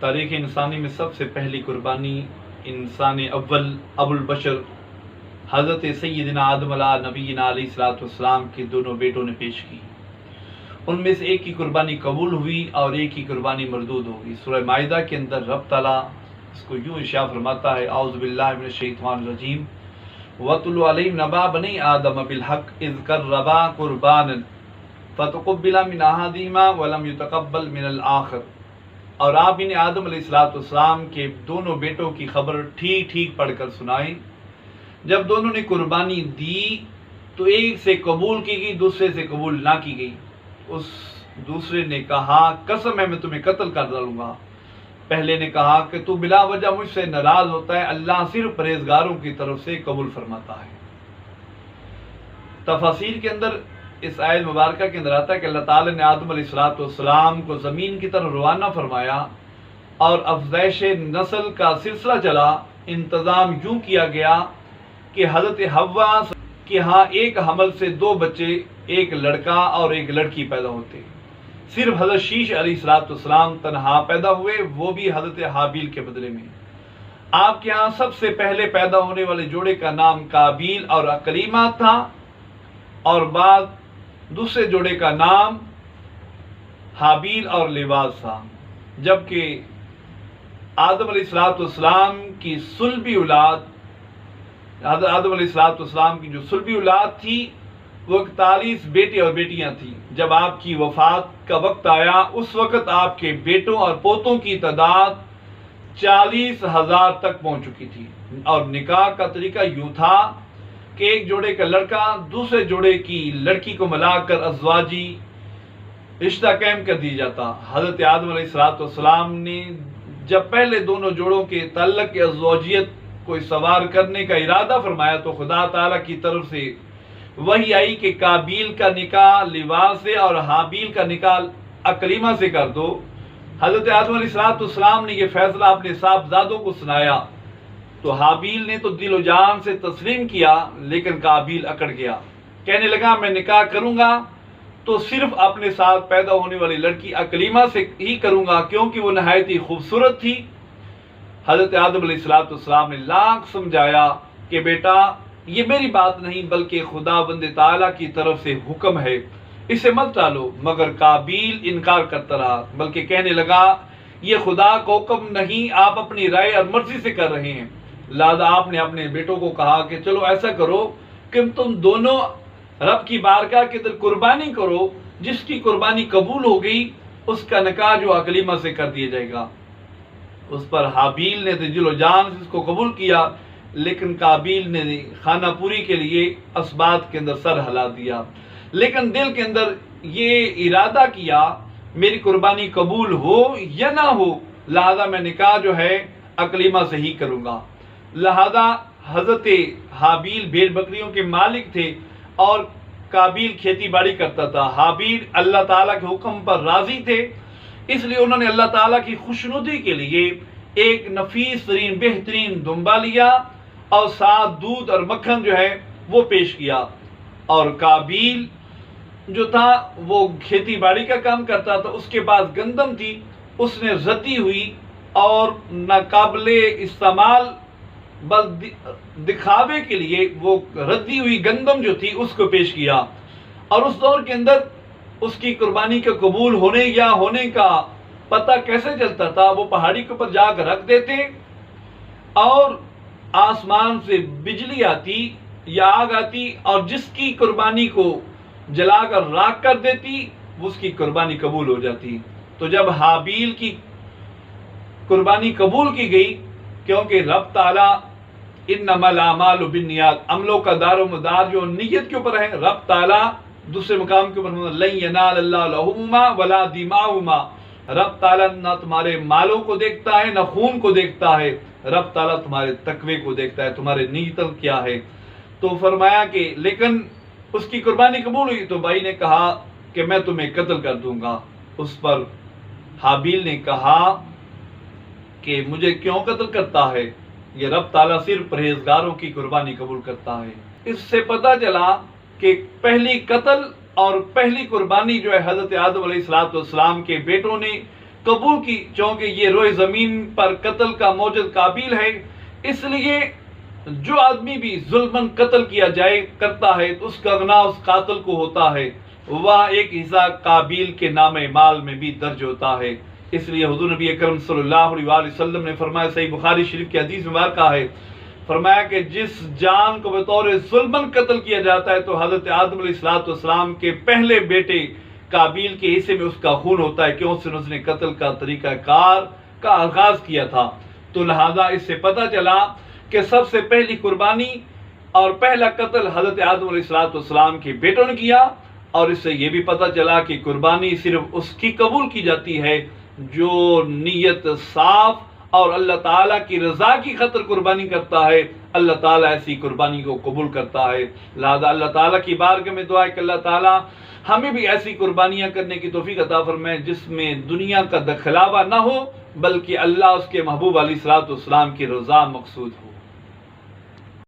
तारीख़ इंसानी में सबसे पहली कुर्बानी इंसान अव्वल अबुल बशर हज़रत सय्यदना आदम अला नबीना अलैहिस्सलाम के दोनों बेटों ने पेश की। उनमें से एक की कुर्बानी कबूल हुई और एक की कुर्बानी मरदूद हो गई। सूरह माइदा के अंदर रब ताला इसको यूँ इरशाद फरमाता है, औज़ु बिल्लाहि मिनश शैतानिर रजीम, वतलु अलैहिम नबा बनी आदम बिल हक़ इज़ कर्रबा कुर्बानन फतुक़ुब्बिला मिन अहदिहिमा वलम युतक़ब्बल मिनल आख़र। और आप इन्हें आदम अलैहिस्सलाम के दोनों बेटों की खबर ठीक ठीक पढ़कर सुनाएं। जब दोनों ने कुर्बानी दी तो एक से कबूल की गई, दूसरे से कबूल ना की गई। उस दूसरे ने कहा, कसम है मैं तुम्हें कत्ल कर डालूंगा। पहले ने कहा कि तू बिला वजह मुझसे नाराज होता है, अल्लाह सिर्फ परहेजगारों की तरफ से कबूल फरमाता है। तफसीर के अंदर इस आयत मुबारक के अंदर आता है कि अल्लाह ताला ने आदम अलैहिस्सलाम को ज़मीन की तरफ रवाना फरमाया और अफज़ाइश नस्ल का सिलसिला चला। इंतज़ाम यूँ किया गया कि हज़रत हव्वा के यहाँ एक हमल से दो बच्चे, एक लड़का और एक लड़की पैदा होते। सिर्फ हज़रत शीश अलैहिस्सलाम तन्हा पैदा हुए, वो भी हज़रत हाबील के बदले में। आपके यहाँ सबसे पहले पैदा होने वाले जोड़े का नाम काबील और अकलीमा था और बाद दूसरे जोड़े का नाम हाबील और लिवास था। जबकि आदम अलैहिस्सलाम की सुल्बी औलाद, आदम अलैहिस्सलाम की जो सुल्बी औलाद थी वो 41 बेटे और बेटियां थी। जब आपकी वफात का वक्त आया उस वक्त आपके बेटों और पोतों की तादाद 40,000 तक पहुंच चुकी थी। और निकाह का तरीका यूं था कि एक जोड़े का लड़का दूसरे जोड़े की लड़की को मिलाकर अज़वाजी रिश्ता कायम कर दिया जाता। हज़रत आदम अलैहिस्सलाम ने जब पहले दोनों जोड़ों के ताल्लुक की अज़वाजियत को सवार करने का इरादा फरमाया तो खुदा ताला की तरफ से वही आई कि काबील का निकाह लिवास से और हाबील का निकाह अकलीमा से कर दो। हज़रत आदम अलैहिस्सलाम ने यह फैसला अपने साहबजादों को सुनाया तो हाबील ने तो दिलो जान से तस्लीम किया, लेकिन काबील अकड़ गया। कहने लगा मैं निकाह करूंगा तो सिर्फ अपने साथ पैदा होने वाली लड़की अकलीमा से ही करूंगा, क्योंकि वो नहायत ही खूबसूरत थी। हज़रत आदम अलैहिस्सलाम ने लाख समझाया कि बेटा ये मेरी बात नहीं बल्कि खुदावंद ताला की तरफ से हुक्म है, इसे मत टालो। मगर काबील इनकार करता रहा, बल्कि कहने लगा ये खुदा का हुक्म नहीं, आप अपनी राय और मर्जी से कर रहे हैं। लिहाजा आपने अपने बेटों को कहा कि चलो ऐसा करो कि तुम दोनों रब की बारगाह के अंदर कुर्बानी करो, जिसकी कुर्बानी कबूल हो गई उसका निकाह जो अकलीमा से कर दिया जाएगा। उस पर हाबील ने दिलो जान से इसको कबूल किया, लेकिन काबील ने खाना पूरी के लिए असबात के अंदर सर हिला दिया, लेकिन दिल के अंदर ये इरादा किया मेरी कुर्बानी कबूल हो या ना हो, लिहाजा मैं निकाह जो है अकलीमा से ही करूंगा। लिहाजा हजरत हाबील भेड़ बकरियों के मालिक थे और काबील खेती बाड़ी करता था। हाबील अल्लाह ताला के हुक्म पर राजी थे, इसलिए उन्होंने अल्लाह ताला की खुशनुदी के लिए एक नफीस तरीन बेहतरीन दुम्बा लिया और साथ दूध और मक्खन जो है वो पेश किया। और काबील जो था वो खेती बाड़ी का काम करता था, उसके पास गंदम थी, उसने रद्दी हुई और नाकाबिले इस्तेमाल बस दिखावे के लिए वो रद्दी हुई गंदम जो थी उसको पेश किया। और उस दौर के अंदर उसकी कुर्बानी के कबूल होने या होने का पता कैसे चलता था, वो पहाड़ी के ऊपर जाकर रख देते और आसमान से बिजली आती या आग आती और जिसकी कुर्बानी को जलाकर राख कर देती उसकी कुर्बानी कबूल हो जाती। तो जब हाबील की कुर्बानी कबूल की गई, क्योंकि रब ताला इन्नमल आमालु बिन्नियात, अमलों का दारोमदार जो नियत के ऊपर है, रब ताला दूसरे मुकाम के ऊपर लन यनालल्लाहु लहुमा वला दिमाहुमा, रब ताला ना तुम्हारे मालों को देखता है ना खून को देखता है, रब ताला तुम्हारे तकवे को देखता है, तुम्हारे नीयत क्या है। तो फरमाया कि लेकिन उसकी कुर्बानी कबूल हुई तो भाई ने कहा कि मैं तुम्हें कत्ल कर दूंगा। उस पर हाबील ने कहा कि मुझे क्यों कत्ल करता है, ये रब ताला सिर्फ परहेजगारों की कुर्बानी कबूल करता है। इससे पता चला कि पहली कत्ल और पहली कुर्बानी जो है हजरत आदम अलैहिस्सलाम के बेटों ने कबूल की, क्योंकि ये रोए ज़मीन पर कत्ल का मौजूद काबिल है। इसलिए जो आदमी भी जुल्मन कत्ल किया जाए करता है तो उसका गुनाह उस कातिल को होता है, वह एक हिस्सा काबिल के नामे माल में भी दर्ज होता है। इसलिए हुज़ूर नबी अकरम सल्लल्लाहु अलैहि वसल्लम ने फरमाया, सही बुखारी शरीफ की हदीस में वाक़ा है, फरमाया कि जिस जान को बतौर जुल्मन कत्ल किया जाता है तो हज़रत आदम अलैहिस्सलाम के पहले बेटे काबिल के हिस्से में उसका खून होता है, क्यों? उसने कत्ल का तरीका कार का आगाज किया था। तो लिहाजा इससे पता चला कि सबसे पहली कुर्बानी और पहला कत्ल हज़रत आदम अलैहिस्सलाम के बेटों ने किया। और इससे यह भी पता चला कि कुर्बानी सिर्फ उसकी कबूल की जाती है जो नीयत साफ और अल्लाह ताला की रजा की खातिर कुर्बानी करता है। अल्लाह ताला ऐसी कुर्बानी को कबूल करता है। लिहाजा अल्लाह ताला की बारगाह में दुआ है कि अल्लाह ताला हमें भी ऐसी कुर्बानियां करने की तौफीक अता फरमाए जिसमें दुनिया का दखलावा ना हो, बल्कि अल्लाह उसके महबूब अलैहिस्सलाम की रजा मकसूद हो।